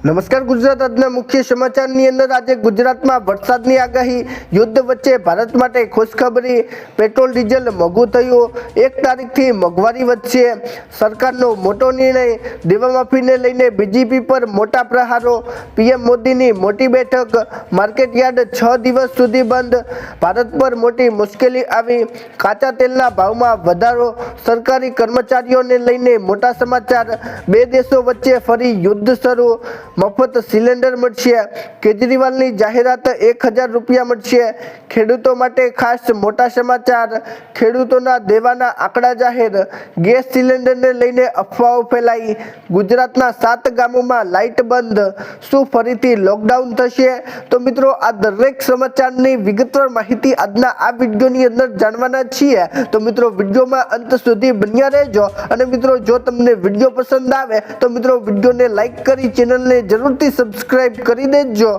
નમસ્કાર ગુજરાત આજના મુખ્ય સમાચારની અંદર આજે ગુજરાતમાં વરસાદની આગાહી, યુદ્ધ વચ્ચે ભારત માટે ખુશખબરી, પેટ્રોલ ડીઝલ મોંઘું થયું, 1 તારીખથી મોંઘવારી વધશે, સરકારનો મોટો નિર્ણય, દેવા માફીને લઈને બીજેપી પર મોટા પ્રહારો, પીએમ મોદીની મોટી બેઠક, માર્કેટ યાર્ડ 6 દિવસ સુધી બંધ, ભારત પર મોટી મુશ્કેલી આવી, કાચા તેલના ભાવમાં વધારો, સરકારી કર્મચારીઓને લઈને મોટા સમાચાર, બે દેશો વચ્ચે ફરી યુદ્ધ શરૂ, મફત સિલિન્ડર મળશે, કેજરીવાલની જાહેરાત 1000 રૂપિયા મળશે, ખેડૂતો માટે ખાસ મોટા સમાચાર, ખેડૂતોના દેવાના આંકડા જાહેર, ગેસ સિલિન્ડરને લઈને અફવાઓ ફેલાઈ, ગુજરાતના 7 ગામોમાં લાઇટ બંધ, શું ફરીથી લોકડાઉન થશે? તો મિત્રો આ દરેક સમાચારની વિગતવાર માહિતી આજના આ વિડીયોની અંદર જાણવાના છીએ, તો મિત્રો વિડીયોમાં અંત સુધી બન્યા રહેજો। અને મિત્રો જો તમને વિડીયો પસંદ આવે તો મિત્રો વિડીયોને લાઈક કરી ચેનલને જરૂરથી સબસ્ક્રાઇબ કરી દેજો।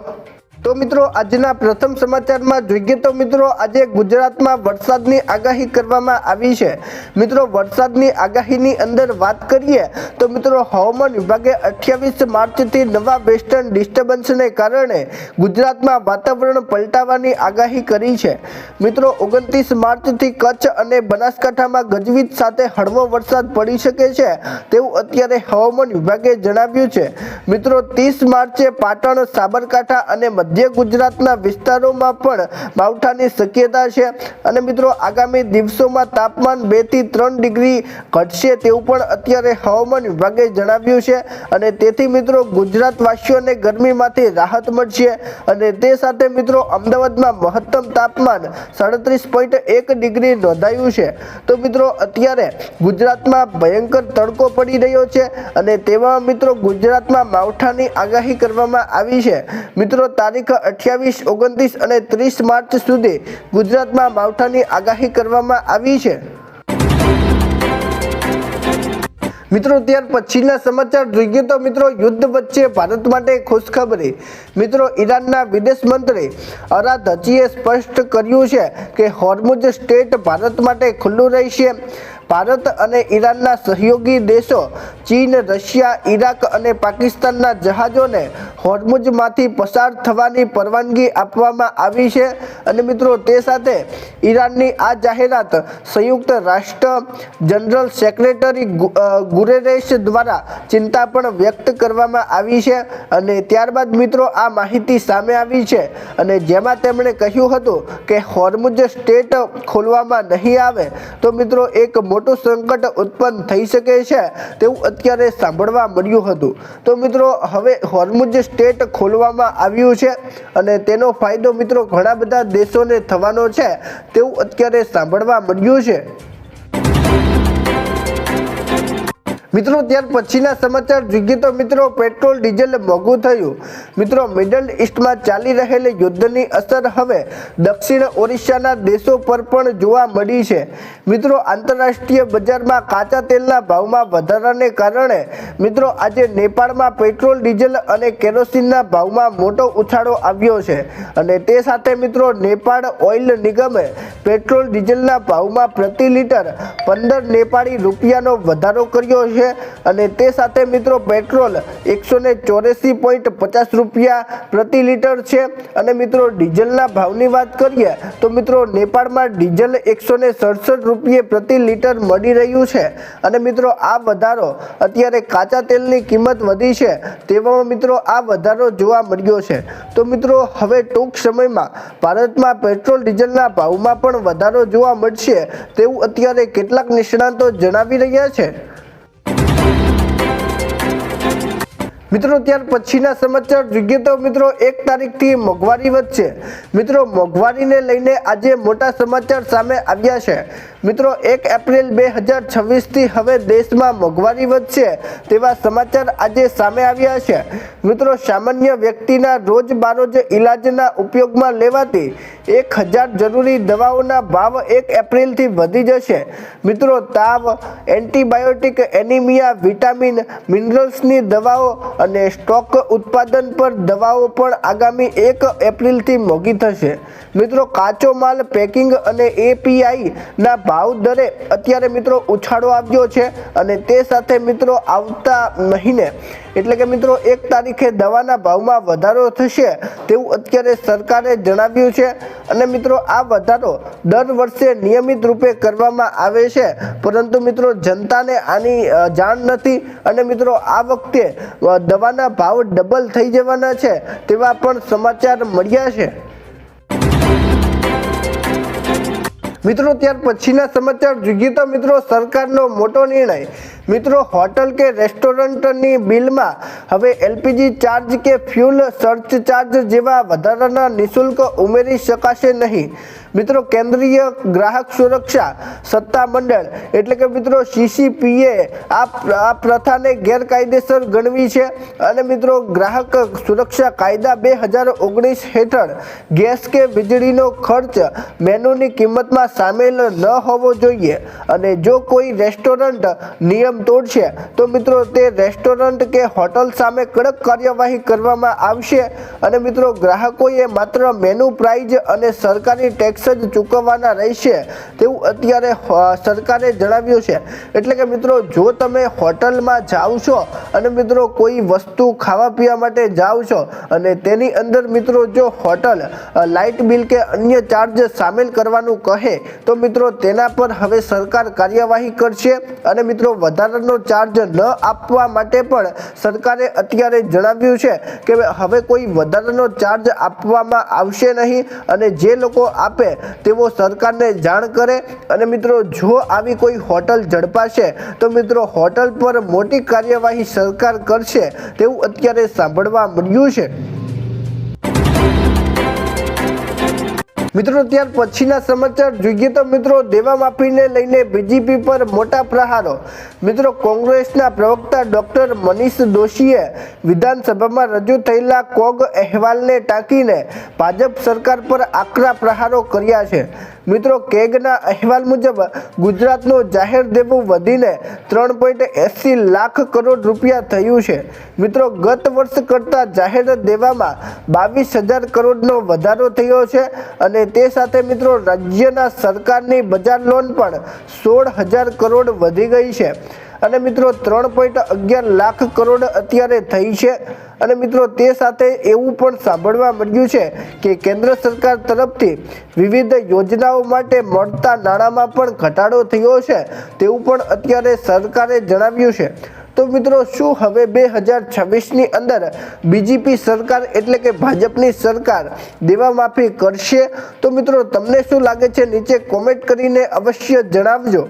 તો મિત્રો આજના પ્રથમ સમાચારમાં જોઈએ તો મિત્રો આજે ગુજરાતમાં વરસાદની આગાહી કરવામાં આવી છે। મિત્રો વરસાદની આગાહીની અંદર વાત કરીએ તો મિત્રો હવામાન વિભાગે 28 માર્ચથી નવા વેસ્ટર્ન ડિસ્ટર્બન્સને કારણે ગુજરાતમાં વાતાવરણ પલટાવાની આગાહી કરી છે। મિત્રો 29 માર્ચથી કચ્છ અને બનાસકાંઠામાં ગાજવીજ સાથે હળવો વરસાદ પડી શકે છે તેવું અત્યારે હવામાન વિભાગે જણાવ્યું છે। મિત્રો 30 માર્ચે પાટણ, સાબરકાંઠા અને મધ્ય ગુજરાતના વિસ્તારોમાં પણ માવઠાની શક્યતા છે અને મિત્રો આગામી દિવસોમાં તાપમાન 2 થી 3 ડિગ્રી ઘટશે તેવું પણ અત્યારે હવામાન વિભાગે જણાવ્યું છે અને તેથી મિત્રો ગુજરાતવાસીઓને ગરમીમાંથી રાહત મળશે અને તે સાથે મિત્રો અમદાવાદમાં મહત્તમ તાપમાન 37.1 ડિગ્રી નોંધાયું છે। તો મિત્રો અત્યારે ગુજરાતમાં ભયંકર તડકો પડી રહ્યો છે અને તેવામાં મિત્રો ગુજરાતમાં માવઠાની આગાહી કરવામાં આવી છે। મિત્રો તારીખ 28, 29 અને 30 માર્ચ સુધી ગુજરાતમાં માવઠાની આગાહી કરવામાં આવી છે। મિત્રો ત્યાર પછીના સમાચાર જોઈએ તો મિત્રો યુદ્ધ વચ્ચે ભારત માટે ખુશખબરી। મિત્રો ઈરાનના વિદેશ મંત્રી અરાઘચીએ સ્પષ્ટ કર્યું છે કે હોર્મુઝ સ્ટ્રેટ ભારત માટે ખુલ્લું રહેશે। ભારત અને ઈરાનના સહયોગી દેશો ચીન, રશિયા, ઈરાક અને પાકિસ્તાનના જહાજોને હોર્મુઝમાંથી પસાર થવાની પરવાનગી આપવામાં આવી છે અને મિત્રો તે સાથે ઈરાનની આ જાહેરાત સંયુક્ત રાષ્ટ્ર જનરલ સેક્રેટરી ગુરેરેશ દ્વારા ચિંતા પણ વ્યક્ત કરવામાં આવી છે અને ત્યારબાદ મિત્રો આ માહિતી સામે આવી છે અને જેમાં તેમણે કહ્યું હતું કે હોર્મુઝ સ્ટ્રેટ ખોલવામાં નહીં આવે તો મિત્રો એક મોટું સંકટ ઉત્પન્ન થઈ શકે છે તેવું અત્યારે સાંભળવા મળ્યું હતું। તો મિત્રો હવે હોર્મુઝ સ્ટ્રેટ ખોલવામાં આવ્યું છે અને તેનો ફાયદો મિત્રો ઘણા બધા દેશોને થવાનો છે તેવું અત્યારે સાંભળવા મળ્યું છે। મિત્રો ત્યાર પછીના સમાચાર જોઈએ તો મિત્રો પેટ્રોલ ડીઝલ મોંઘું થયું। મિત્રો મિડલ ઈસ્ટમાં ચાલી રહેલી યુદ્ધની અસર હવે દક્ષિણ ઓરિસ્સાના દેશો પર પણ જોવા મળી છે। મિત્રો આંતરરાષ્ટ્રીય બજારમાં કાચા તેલના ભાવમાં વધારાને કારણે મિત્રો આજે નેપાળમાં પેટ્રોલ ડીઝલ અને કેરોસીનના ભાવમાં મોટો ઉછાળો આવ્યો છે અને તે સાથે મિત્રો નેપાળ ઓઇલ નિગમે પેટ્રોલ ડીઝલના ભાવમાં પ્રતિ લીટર 15 નેપાળી રૂપિયાનો વધારો કર્યો છે અને તે સાથે મિત્રો પેટ્રોલ 184.50 રૂપિયા પ્રતિ લીટર છે અને મિત્રો ડીઝલના ભાવની વાત કરીએ તો મિત્રો નેપાળમાં ડીઝલ 167 રૂપિયે પ્રતિ લીટર મળી રહ્યું છે અને મિત્રો આ વધારો અત્યારે કાચા તેલની કિંમત વધી છે તેવામાં મિત્રો આ વધારો જોવા મળ્યો છે। તો મિત્રો હવે ટૂંક સમયમાં ભારતમાં પેટ્રોલ ડીઝલના ભાવમાં પણ વધારો જોવા મળશે તેવું અત્યારે કેટલાક નિષ્ણાતો જણાવી રહ્યા છે। મિત્રો ત્યાર પછીના સમાચાર જોઈએ તો મિત્રો 1 તારીખથી મોંઘવારી વધશે। મિત્રો મોંઘવારીને લઈને આજે મોટા સમાચાર સામે આવ્યા છે। મિત્રો 1 એપ્રિલ 2026થી હવે દેશમાં મોંઘવારી વધશે તેવા સમાચાર આજે સામે આવ્યા છે। મિત્રો સામાન્ય વ્યક્તિના રોજબરોજ ઇલાજના ઉપયોગમાં લેવાતી 1000 જરૂરી દવાઓના ભાવ 1 એપ્રિલથી વધી જશે। મિત્રો તાવ, એન્ટીબાયોટિક, એનિમિયા, વિટામિન, મિનરલ્સની દવાઓ અને સ્ટોક ઉત્પાદન પર દવાઓ પણ આગામી 1 એપ્રિલથી મોંઘી થશે। મિત્રો કાચો માલ, પેકિંગ અને API ના ભાવ દરે અત્યારે મિત્રો ઉછાળો આવ્યો છે અને તે સાથે મિત્રો આવતા મહિને એટલે કે મિત્રો 1 તારીખે દવાના ભાવમાં વધારો થશે તેવું અત્યારે સરકારે જણાવ્યું છે। અને મિત્રો આ વધારો દર વર્ષે નિયમિત રૂપે કરવામાં આવે છે, પરંતુ મિત્રો જનતાને આની જાણ નથી અને મિત્રો આ વખતે દવાના ભાવ ડબલ થઈ જવાના છે તેવા પણ સમાચાર મળ્યા છે। મિત્રો ત્યાર પછીના સમાચાર જોઈએ તો મિત્રો સરકારનો મોટો નિર્ણય। મિત્રો હોટલ કે રેસ્ટોરન્ટની બિલમાં હવે LPG ચાર્જ કે ફ્યુલ સર્ચ ચાર્જ જેવા વધારાના નિઃશુલ્ક ઉમેરી શકાશે નહીં। મિત્રો કેન્દ્રીય ગ્રાહક સુરક્ષા સત્તા મંડળ એટલે કે મિત્રો CCPએ આ પ્રથાને ગેરકાયદેસર ગણવી છે અને મિત્રો ગ્રાહક સુરક્ષા કાયદા 2019 હેઠળ ગેસ કે વીજળીનો ખર્ચ મેનુની કિંમતમાં સામેલ ન હોવો જોઈએ અને જો કોઈ રેસ્ટોરન્ટ નિયમ તોડશે તો મિત્રો તે રેસ્ટોરન્ટ કે હોટલ સામે કડક કાર્યવાહી કરવામાં આવશે અને મિત્રો ગ્રાહકોએ માત્ર મેનુ પ્રાઇઝ અને સરકારી ટેક્સ જ ચૂકવવાના રહેશે તેવું અત્યારે સરકારે જણાવ્યું છે। એટલે કે મિત્રો જો તમે હોટલમાં જાઓ છો અને મિત્રો કોઈ વસ્તુ ખાવા પીવા માટે જાઓ છો અને તેની અંદર મિત્રો જો હોટલ લાઇટ બિલ કે અન્ય ચાર્જ સામેલ કરવાનું કહે તો મિત્રો તેના પર હવે સરકાર કાર્યવાહી કરશે અને મિત્રો વધારાનો ચાર્જ ન આપવા માટે પણ સરકારે અત્યારે જણાવ્યું છે કે હવે કોઈ વધારાનો ચાર્જ આપવામાં આવશે નહીં અને જે લોકો આપે તેઓ સરકારને જાણ કરે અને મિત્રો જો આવી કોઈ હોટલ ઝડપાશે તો મિત્રો હોટલ પર મોટી કાર્યવાહી સરકાર કરશે તેવું અત્યારે સાંભળવા મળ્યું છે। મિત્રો ત્યાર પછીના સમાચાર જોઈએ તો મિત્રો દેવા માફીને લઈને BJP પર મોટા પ્રહારો। મિત્રો કોંગ્રેસના પ્રવક્તા ડોક્ટર મનીષ દોશીએ વિધાનસભામાં રજૂ થયેલા કોગ અહેવાલને ટાંકીને ભાજપ સરકાર પર આકરા પ્રહારો કર્યા છે। મિત્રો કેગના અહેવાલ મુજબ ગુજરાતનું જાહેર દેવું વધીને 3.80 લાખ કરોડ રૂપિયા થયું છે। મિત્રો ગત વર્ષ કરતાં જાહેર દેવામાં 22,000 કરોડનો વધારો થયો છે અને તે સાથે મિત્રો રાજ્યના સરકારની બજાર લોન પણ 16,000 કરોડ વધી ગઈ છે અને મિત્રો 3.11 લાખ કરોડ અત્યારે થઈ છે અને મિત્રો તે સાથે એવું પણ સાંભળવા મળ્યું છે કે કેન્દ્ર સરકાર તરફથી વિવિધ યોજનાઓ માટે મળતા નાણાંમાં પણ ઘટાડો થયો છે તેવું પણ અત્યારે સરકારે જણાવ્યું છે। તો મિત્રો શું હવે 2026ની અંદર BJP સરકાર એટલે કે ભાજપની સરકાર દેવા માફી કરશે? તો મિત્રો તમને શું લાગે છે નીચે કોમેન્ટ કરીને અવશ્ય જણાવજો।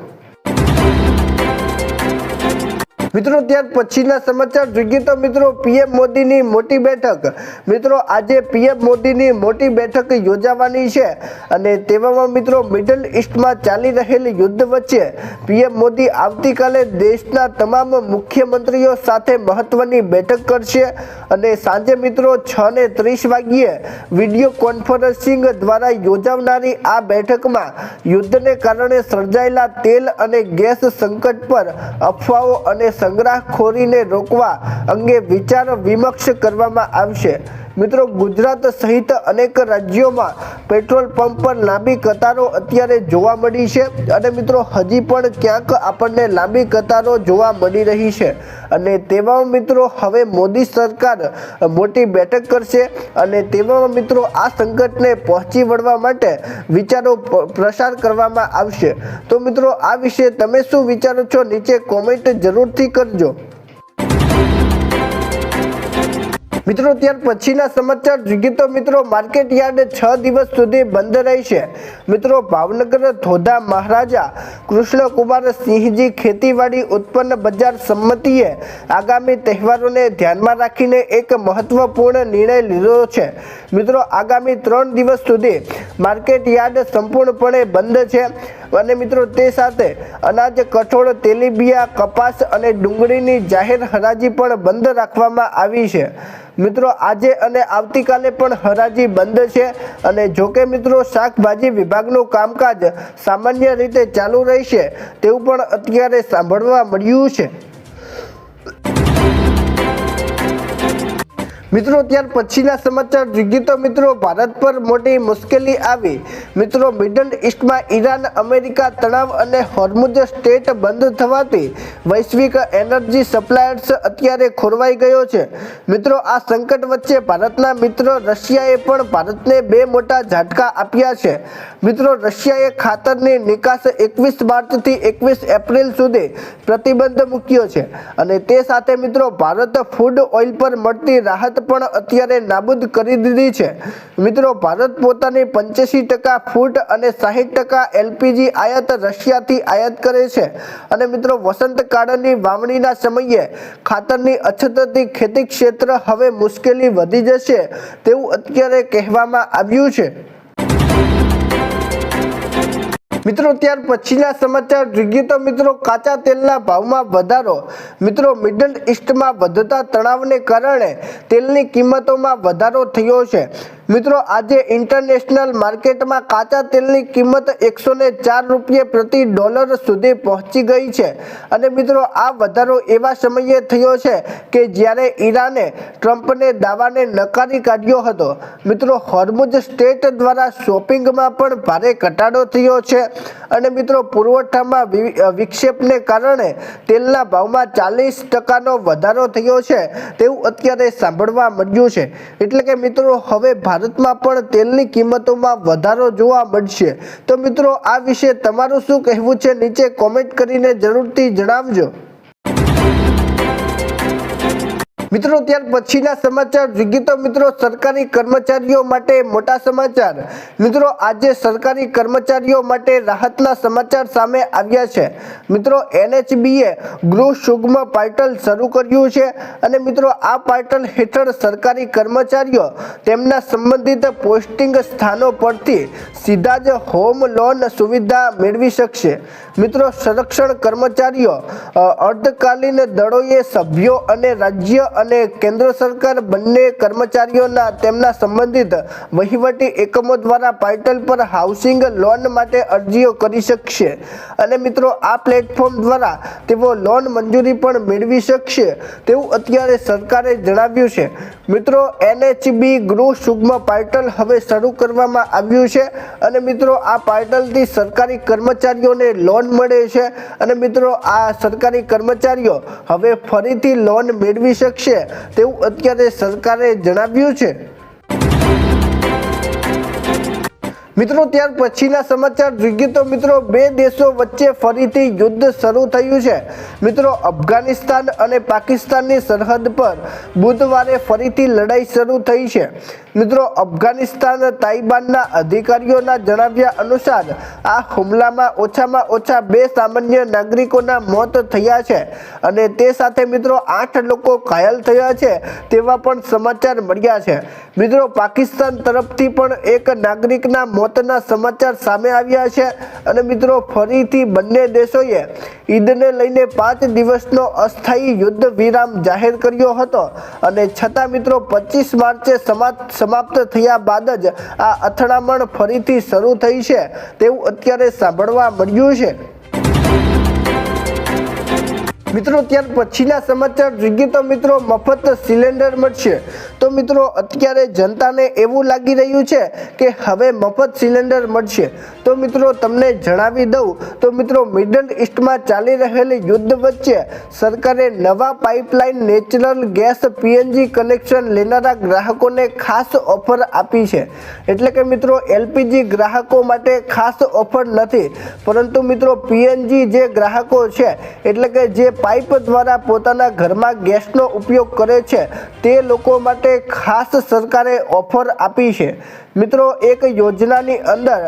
મિત્રો ત્યાર પછીના સમાચાર જોઈએ તો મિત્રો PM મોદીની મોટી બેઠક। મિત્રો આજે PM મોદીની મોટી બેઠક યોજાવાની છે અને તેવામાં મિત્રો મિડલ ઈસ્ટમાં ચાલી રહેલી યુદ્ધ વચ્ચે PM મોદી આવતીકાલે દેશના તમામ મુખ્યમંત્રીઓ સાથે મહત્વની બેઠક કરશે અને સાંજે મિત્રો 6:30 વાગ્યે વિડીયો કોન્ફરન્સિંગ દ્વારા યોજાનારી આ બેઠકમાં યુદ્ધને કારણે સર્જાયેલા તેલ અને ગેસ સંકટ પર અફવાઓ અને સંગ્રહખોરીને રોકવા અંગે વિચાર વિમર્શ કરવામાં આવશે। મિત્રો ગુજરાત સહિત અનેક રાજ્યોમાં પેટ્રોલ પંપ પર લાંબી કતારો અત્યારે જોવા મળી છે અને મિત્રો હજી પણ ક્યાંક આપણને લાંબી કતારો જોવા મળી રહી છે અને તેવામાં મિત્રો હવે મોદી સરકાર મોટી બેઠક કરશે અને તેવામાં મિત્રો આ સંકટને પહોંચી વળવા માટે વિચારો પ્રસાર કરવામાં આવશે। તો મિત્રો આ વિશે તમે શું વિચારો છો નીચે કોમેન્ટ જરૂરથી કરજો। મિત્રો ત્યાર પછીના સમાચાર જોઈએ તો મિત્રો માર્કેટ યાર્ડ 6 દિવસ સુધી બંધ રહેશે। મિત્રો ભાવનગર ધોધા મહારાજા કૃષ્ણકુમાર સિંહજી ખેતીવાડી ઉત્પન્ન બજાર સમિતિએ આગામી તહેવારોને ધ્યાનમાં રાખીને એક મહત્વપૂર્ણ નિર્ણય લીધો છે। મિત્રો આગામી 3 દિવસ સુધી માર્કેટ યાર્ડ સંપૂર્ણપણે બંધ છે અને મિત્રો તે સાથે અનાજ, કઠોળ, તેલીબિયા, કપાસ અને ડુંગળીની જાહેર હરાજી પણ બંધ રાખવામાં આવી છે। મિત્રો આજે અને આવતીકાલે પણ હરાજી બંધ છે અને જોકે મિત્રો શાકભાજી વિભાગનું કામકાજ સામાન્ય રીતે ચાલુ રહેશે તેવું પણ અત્યારે સાંભળવા મળ્યું છે। મિત્રો ત્યાર પછીના સમાચાર જોઈએ તો મિત્રો ભારત પર મોટી મુશ્કેલી આવી। મિત્રો મિડલ ઈસ્ટમાં ઈરાન અમેરિકા તણાવ અને હોર્મુઝ સ્ટ્રેટ બંધ થવાથી વૈશ્વિક એનર્જી સપ્લાયર્સ અત્યારે ખોરવાઈ ગયો છે। મિત્રો આ સંકટ વચ્ચે ભારતના મિત્ર રશિયાએ પણ ભારતને બે મોટા ઝાટકા આપ્યા છે। મિત્રો રશિયાએ ખાતરની નિકાસ 21 માર્ચથી 21 એપ્રિલ સુધી પ્રતિબંધ મૂક્યો છે અને તે સાથે મિત્રો ભારત ફૂડ ઓઇલ પર મળતી રાહત પણ અત્યારે નાબૂદ કરી દીધી છે। મિત્રો ભારત પોતાની 85% ફૂડ અને 60% એલપીજી આયાત રશિયાથી આયાત કરે છે અને મિત્રો વસંતકાળની વાવણીના સમયે ખાતરની અછતથી ખેતી ક્ષેત્ર હવે મુશ્કેલી વધી જશે તેવું અત્યારે કહેવામાં આવ્યું છે। મિત્રો ત્યાર પછીના સમાચાર જોઈએ તો મિત્રો કાચા તેલના ભાવમાં વધારો। મિત્રો મિડલ ઈસ્ટમાં વધતા તણાવને કારણે તેલની કિંમતોમાં વધારો થયો છે। મિત્રો આજે ઇન્ટરનેશનલ માર્કેટમાં કાચા તેલની કિંમત 104 રૂપિયા પ્રતિ ડોલર સુધી પહોંચી ગઈ છે અને મિત્રો આ વધારો એવા સમયે થયો છે કે જ્યારે ઈરાને ટ્રમ્પને દાવાને નકારી કાઢ્યો હતો। મિત્રો હોર્મુઝ સ્ટ્રેટ દ્વારા શોપિંગમાં પણ ભારે ઘટાડો થયો છે અને મિત્રો પુરવઠામાં વિક્ષેપને કારણે તેલના ભાવમાં 40% વધારો થયો છે તેવું અત્યારે સાંભળવા મળ્યું છે। એટલે કે મિત્રો હવે ભારતમાં પણ તેલની કિંમતોમાં વધારો જોવા મળશે। તો મિત્રો આ વિશે તમારું શું કહેવું છે નીચે કોમેન્ટ કરીને જરૂરથી જણાવજો। મિત્રો ત્યાર પછીના સમાચાર જોઈએ તો મિત્રો સરકારી કર્મચારીઓ માટે મોટા સમાચાર। મિત્રો આજે સરકારી કર્મચારીઓ માટે રાહતના સમાચાર સામે આવ્યા છે। મિત્રો એનએચબીએ ગૃહ સુગમ પોર્ટલ શરૂ કર્યું છે અને મિત્રો આ પોર્ટલ હેઠળ સરકારી કર્મચારીઓ તેમના સંબંધિત પોસ્ટિંગ સ્થાનો પરથી સીધા જ હોમ લોન સુવિધા મેળવી શકશે। મિત્રો સંરક્ષણ કર્મચારીઓ અર્ધકાલીન દળોએ સભ્યો અને રાજ્ય અને કેન્દ્ર સરકાર બંને કર્મચારીઓના તેમના સંબંધિત વહીવટી એકમો દ્વારા પોર્ટલ પર હાઉસિંગ લોન માટે અરજીઓ કરી શકશે અને મિત્રો આ પ્લેટફોર્મ દ્વારા તેઓ લોન મંજૂરી પણ મેળવી શકશે તેવું અત્યારે સરકારે જણાવ્યું છે। મિત્રો એનએચબી ગૃહ સુગમ પોર્ટલ હવે શરૂ કરવામાં આવ્યું છે અને મિત્રો આ પોર્ટલથી સરકારી કર્મચારીઓને લોન મળે છે અને મિત્રો આ સરકારી કર્મચારીઓ હવે ફરીથી લોન મેળવી શકશે તેવું અત્યારે સરકારે જણાવ્યું છે। મિત્રો ત્યાર પછીના સમાચાર જોઈએ તો મિત્રો બે દેશો વચ્ચે ફરીથી યુદ્ધ શરૂ થયું છે। મિત્રો અફઘાનિસ્તાન અને પાકિસ્તાનની સરહદ પર બુધવારે ફરીથી લડાઈ શરૂ થઈ છે। મિત્રો અફઘાનિસ્તાન તાલિબાનના અધિકારીઓના જણાવ્યા અનુસાર આ હુમલામાં ઓછામાં ઓછા 2 સામાન્ય નાગરિકોના મોત થયા છે અને તે સાથે મિત્રો 8 લોકો ઘાયલ થયા છે તેવા પણ સમાચાર મળ્યા છે। મિત્રો પાકિસ્તાન તરફથી પણ એક નાગરિકના મોતના સમાચાર સામે આવ્યા છે અને મિત્રો ફરીથી બંને દેશોએ ઈદને લઈને 5 દિવસનો અસ્થાયી યુદ્ધ વિરામ જાહેર કર્યો હતો અને છતાં મિત્રો 25 માર્ચે સમાપ્ત થયા બાદ જ આ અથડામણ ફરીથી શરૂ થઈ છે તેવું અત્યારે સાંભળવા મળ્યું છે। મિત્રો ત્યાર પછીના સમાચાર જોઈએ તો મિત્રો મફત સિલિન્ડર મળશે। તો મિત્રો અત્યારે જનતાને એવું લાગી રહ્યું છે કે હવે મફત સિલિન્ડર મળશે। તો મિત્રો તમને જણાવી દઉં તો મિત્રો મિડલ ઈસ્ટમાં ચાલી રહેલી યુદ્ધ વચ્ચે સરકારે નવા pipeline natural gas PNG connection લેનારા ગ્રાહકોને ખાસ ઓફર આપી છે। એટલે કે મિત્રો એલપીજી ગ્રાહકો માટે ખાસ ઓફર નથી પરંતુ મિત્રો પીએનજી જે ગ્રાહકો છે એટલે કે જે પાઇપ દ્વારા પોતાના ઘરમાં ગેસનો ઉપયોગ કરે છે તે લોકો માટે ખાસ સરકારે ઓફર આપી છે। મિત્રો એક યોજનાની અંદર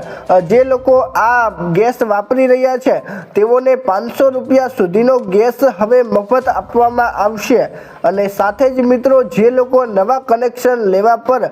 જે લોકો આ ગેસ વાપરી રહ્યા છે તેઓને 500 રૂપિયા સુધીનો ગેસ હવે મફત આપવામાં આવશે અને સાથે જ મિત્રો જે લોકો નવા કનેક્શન લેવા પર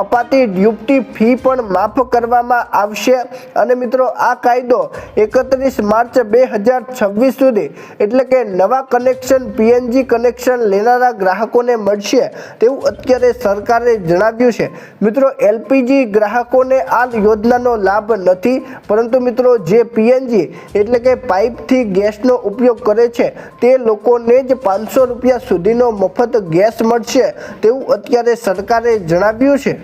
અપાતી ડ્યુટી ફી પણ માફ કરવામાં આવશે અને મિત્રો આ કાયદો 31 માર્ચ 2026 સુધી એટલે કે નવા કનેક્શન પીએનજી કનેક્શન લેનારા ગ્રાહકોને મળશે તેવું અત્યારે સરકારે જણાવ્યું છે। મિત્રો એલપીજી એલપીજી ગ્રાહકોને આ યોજનાનો લાભ નથી, પરંતુ મિત્રો જે પીએનજી એટલે કે પાઇપથી ગેસનો ઉપયોગ કરે છે તે લોકોને જ 500 રૂપિયા સુધીનો મફત ગેસ મળશે તેવું અત્યારે સરકારે જણાવ્યું છે।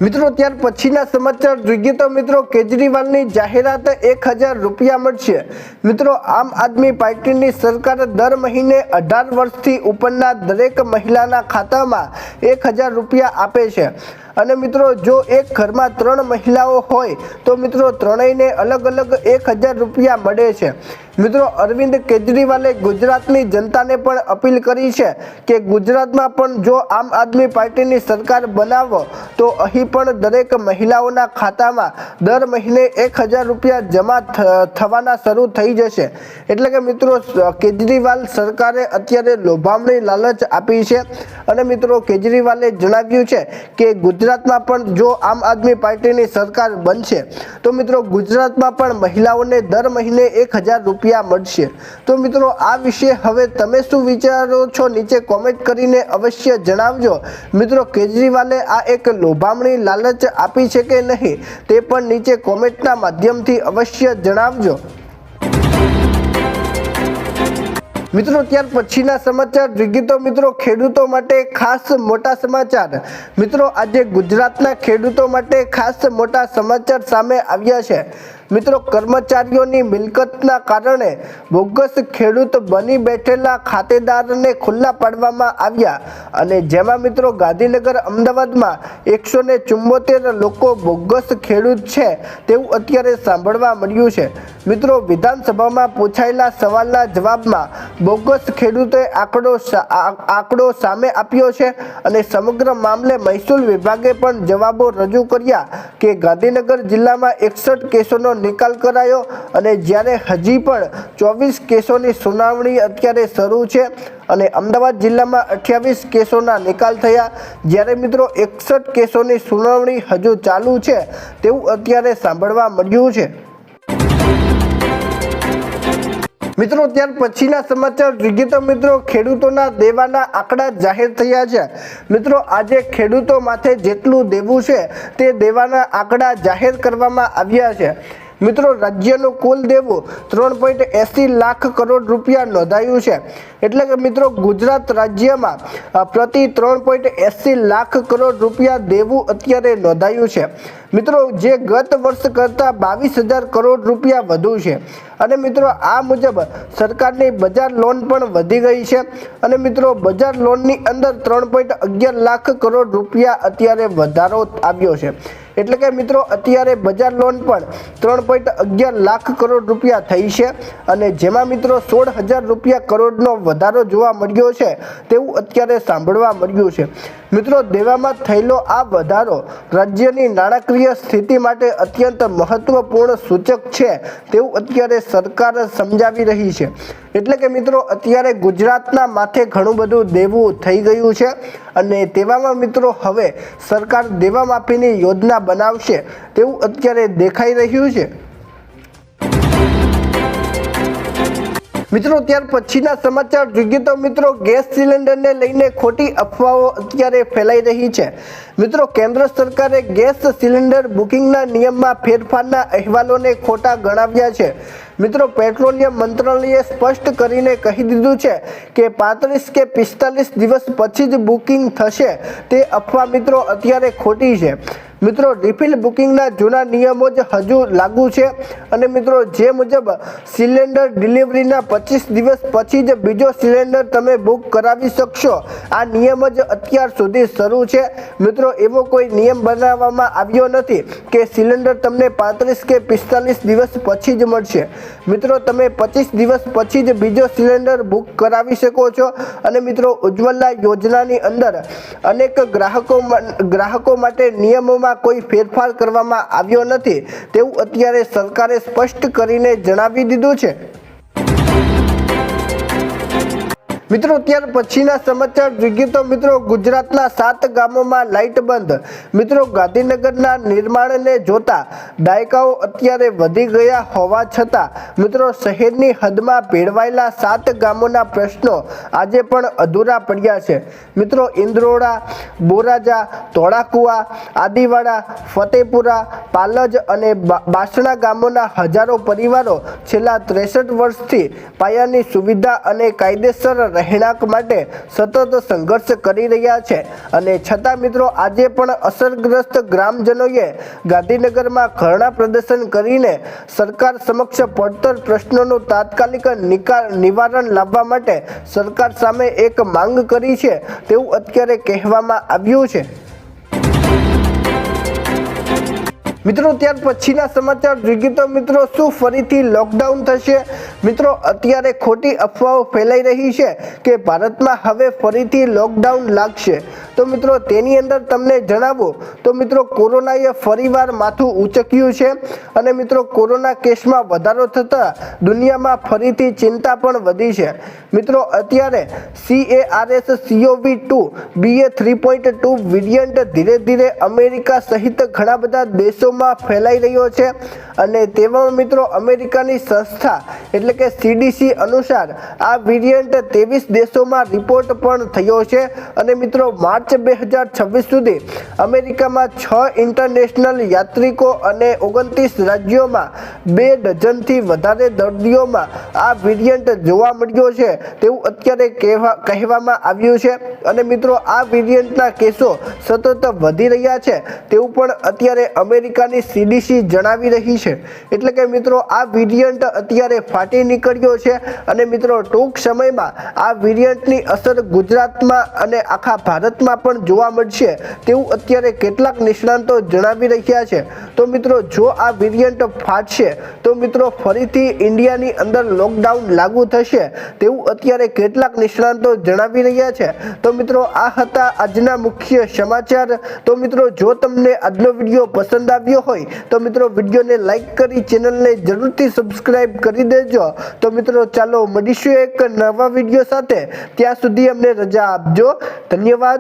મિત્રો ત્યાર પછીના સમાચાર જોઈએ તો મિત્રો કેજરીવાલની જાહેરાત 1000 રૂપિયા મળશે। મિત્રો આમ આદમી પાર્ટીની સરકાર દર મહિને 18 વર્ષથી ઉપરના દરેક મહિલાના ખાતામાં 1000 રૂપિયા આપે છે અને મિત્રો જો એક ઘરમાં 3 મહિલાઓ હોય તો મિત્રો ત્રણેયને અલગ અલગ 1000 રૂપિયા મળે છે। મિત્રો અરવિંદ કેજરીવાલે ગુજરાતની જનતાને પણ અપીલ કરી છે કે ગુજરાતમાં પણ જો આમ આદમી પાર્ટીની સરકાર બનાવો તો અહીં પણ દરેક મહિલાઓના ખાતામાં દર મહિને 1000 રૂપિયા જમા થવાના શરૂ થઈ જશે। એટલે કે મિત્રો કેજરીવાલ સરકારે અત્યારે લોભામણી લાલચ આપી છે અને મિત્રો કેજરીવાલે જણાવ્યું છે કે ગુજરાતમાં પણ જો આમ આદમી પાર્ટીની સરકાર બનશે તો મિત્રો ગુજરાતમાં પણ મહિલાઓને દર મહિને 1000 રૂપિયા મળશે। તો મિત્રો આ વિશે હવે તમે શું વિચારો છો નીચે કોમેન્ટ કરીને અવશ્ય જણાવજો। મિત્રો કેજરીવાલે આ એક લોભામણી લાલચ આપી છે કે નહીં તે પણ નીચે કોમેન્ટના માધ્યમથી અવશ્ય જણાવજો। મિત્રો ત્યાર પછીના સમાચાર જોઈએ તો મિત્રો ખેડૂતો માટે ખાસ મોટા સમાચાર। મિત્રો આજે ગુજરાતના ખેડૂતો માટે ખાસ મોટા સમાચાર સામે આવ્યા છે। મિત્રો કર્મચારીઓની મિલકતના કારણે બોગસ ખેડૂત બની બેઠેલા ખાતેદારને ખુલ્લા પાડવામાં આવ્યા અને જેમાં મિત્રો ગાંધીનગર અમદાવાદમાં 174 લોકો બોગસ ખેડૂત છે તેવું અત્યારે સાંભળવા મળ્યું છે। મિત્રો વિધાનસભામાં પૂછાયેલા સવાલના જવાબમાં બોગસ ખેડૂતે આંકડો સામે આપ્યો છે અને સમગ્ર મામલે મહેસૂલ વિભાગે પણ જવાબો રજૂ કર્યા કે ગાંધીનગર જિલ્લામાં 61 કેસોનો નિકાલ કરાયો અને જ્યારે હજી પણ 24 કેસોની સુનાવણી અત્યારે શરૂ છે અને અમદાવાદ જિલ્લામાં 28 કેસોના નિકાલ થયા જ્યારે મિત્રો 61 કેસોની સુનાવણી હજુ ચાલુ છે તેવું અત્યારે સાંભળવા મળ્યું છે। મિત્રો ત્યાર પછીના સમાચાર જોઈએ તો મિત્રો ખેડૂતોના દેવાના આંકડા જાહેર થયા છે। મિત્રો આજે ખેડૂતો માથે જેટલું દેવું છે તે દેવાના આંકડા જાહેર કરવામાં આવ્યા છે। મિત્રો રાજ્યનું કુલ દેવું 3.80 લાખ કરોડ રૂપિયા નોંધાયું છે। એટલે કે મિત્રો ગુજરાત રાજ્યમાં પ્રતિ 3.80 લાખ કરોડ રૂપિયા દેવું અત્યારે નોંધાયું છે। મિત્રો જે ગત વર્ષ કરતાં 22,000 કરોડ રૂપિયા વધુ છે અને મિત્રો આ મુજબ સરકારની બજાર લોન પણ વધી ગઈ છે અને મિત્રો બજાર લોનની અંદર 3.11 લાખ કરોડ રૂપિયા અત્યારે વધારો આવ્યો છે। એટલે કે મિત્રો અત્યારે બજાર લોન પણ 3.11 લાખ કરોડ રૂપિયા થઈ છે અને જેમાં મિત્રો 16,000 રૂપિયા કરોડનો વધારો જોવા મળ્યો છે તેવું અત્યારે સાંભળવા મળ્યું છે। મિત્રો દેવામાં થયેલો આ વધારો રાજ્યની નાણાકીય સ્થિતિ માટે અત્યંત મહત્વપૂર્ણ સૂચક છે તેવું અત્યારે સરકાર સમજાવી રહી છે। એટલે કે મિત્રો અત્યારે ગુજરાતના માથે ઘણું બધું દેવું થઈ ગયું છે અને તેવામાં મિત્રો હવે સરકાર દેવા માફીની યોજના બનાવશે તેવું અત્યારે દેખાઈ રહ્યું છે। મિત્રો ત્યાર પછીના સમાચાર જોઈએ તો મિત્રો ગેસ સિલિન્ડરને લઈને ખોટી અફવાઓ અત્યારે ફેલાઈ રહી છે। મિત્રો કેન્દ્ર સરકારે ગેસ સિલિન્ડર બુકિંગના નિયમમાં ફેરફારના અહેવાલોને ખોટા ગણાવ્યા છે। મિત્રો પેટ્રોલિયમ મંત્રાલયે સ્પષ્ટ કરીને કહી દીધું છે કે 35 કે 45 દિવસ પછી જ બુકિંગ થશે તે અફવા મિત્રો અત્યારે ખોટી છે। મિત્રો રિફિલ બુકિંગના જૂના નિયમો જ હજુ લાગુ છે અને મિત્રો જે મુજબ સિલિન્ડર ડિલિવરીના 25 દિવસ પછી જ બીજો સિલિન્ડર તમે બુક કરાવી શકશો આ નિયમ જ અત્યાર સુધી શરૂ છે। મિત્રો એવો કોઈ નિયમ બનાવવામાં આવ્યો નથી કે સિલિન્ડર તમને 35 કે 45 દિવસ પછી જ મળશે। મિત્રો તમે 25 દિવસ પછી જ બીજો સિલિન્ડર બુક કરાવી શકો છો અને મિત્રો ઉજ્જવલા યોજનાની અંદર અનેક ગ્રાહકો માટે નિયમોમાં કોઈ ફેરફાર કરવામાં આવ્યો નથી તેવું અત્યારે સરકારે સ્પષ્ટ કરીને જણાવી દીધું છે। મિત્રો ત્યાર પછીના સમાચાર જોઈએ તો મિત્રો ગુજરાતના 7 ગામોમાં લાઇટ બંધ. મિત્રો ગાંધીનગરના નિર્માણને જોતા દાયકાઓ અત્યારે વધી ગયા હોવા છતાં મિત્રો શહેરની હદમાં ભેળવાયેલા 7 ગામોના પ્રશ્નો આજે પણ અધૂરા પડ્યા છે. મિત્રો ઇન્દ્રોડા, બોરાજા, ધોળાકુવા, આદિવાડા, ફતેપુરા, પાલજ અને બાસણા ગામોના હજારો પરિવારો છેલ્લા 63 વર્ષથી પાયાની સુવિધા અને કાયદેસર રહેણાંક માટે સતત સંઘર્ષ કરી રહ્યા છે અને છતાં મિત્રો આજે પણ અસરગ્રસ્ત ગ્રામજનોએ ગાંધીનગરમાં ધરણા પ્રદર્શન કરીને સરકાર સમક્ષ પડતર પ્રશ્નોનું તાત્કાલિક નિવારણ લાવવા માટે સરકાર સામે એક માંગ કરી છે તેવું અત્યારે કહેવામાં આવ્યું છે. મિત્રો ત્યાર પછીના સમાચાર જોઈએ તો મિત્રો શું ફરીથી લોકડાઉન થશે? મિત્રો અત્યારે ખોટી અફવાઓ ફેલાઈ રહી છે કે ભારતમાં હવે ફરીથી લોકડાઉન લાગશે. તો મિત્રો તેની અંદર તમને જણાવું તો મિત્રો કોરોનાએ ફરીવાર માથું ઉંચક્યું છે અને મિત્રો કોરોના કેસમાં વધારો થતાં દુનિયામાં ફરીથી ચિંતા પણ વધી છે. મિત્રો અત્યારે SARS-CoV-2 BA.3.2 વેરિયન્ટ ધીરે ધીરે અમેરિકા સહિત ઘણા બધા દેશોમાં ફેલાઈ રહ્યો છે અને તેવામાં મિત્રો અમેરિકાની સંસ્થા એટલે કે CDC અનુસાર આ વેરિયન્ટ 23 દેશોમાં રિપોર્ટ પણ થયો છે અને મિત્રો માર્ચ 2026 સુધી અમેરિકામાં 6 ઇન્ટરનેશનલ યાત્રિકો અને 29 રાજ્યોમાં 2 ડઝનથી વધારે દર્દીઓમાં આ વેરિયન્ટ જોવા મળ્યો છે તેવું અત્યારે કહેવામાં આવ્યું છે અને મિત્રો આ વેરિયન્ટના કેસો સતત વધી રહ્યા છે તેવું પણ અત્યારે અમેરિકાની CDC જણાવી રહી છે. એટલે કે મિત્રો આ વેરિયન્ટ અત્યારે ફાટી નીકળ્યો છે અને મિત્રો ટૂંક સમયમાં આ વેરિયન્ટની અસર ગુજરાતમાં અને આખા ભારતમાં પણ જોવા મળશે તેવું અત્યારે કેટલાક નિષ્ણાતો જણાવી રહ્યા છે. તો મિત્રો જો આ વેરિયન્ટ ફાટશે તો મિત્રો ફરીથી ઇન્ડિયાની અંદર લોકડાઉન લાગુ થશે તેવું અત્યારે કેટલાક નિષ્ણાતો જણાવી રહ્યા છે. તો મિત્રો આ હતા આજના મુખ્ય સમાચાર. તો મિત્રો જો તમને આજનો વિડીયો પસંદ આવ્યો હોય તો મિત્રો વિડીયોને લાઈક કરી ચેનલને જરૂરથી સબસ્ક્રાઇબ કરી દેજો. તો મિત્રો ચાલો મળીશું એક નવા વિડીયો સાથે. ત્યાં સુધી અમને રજા આપજો. ધન્યવાદ.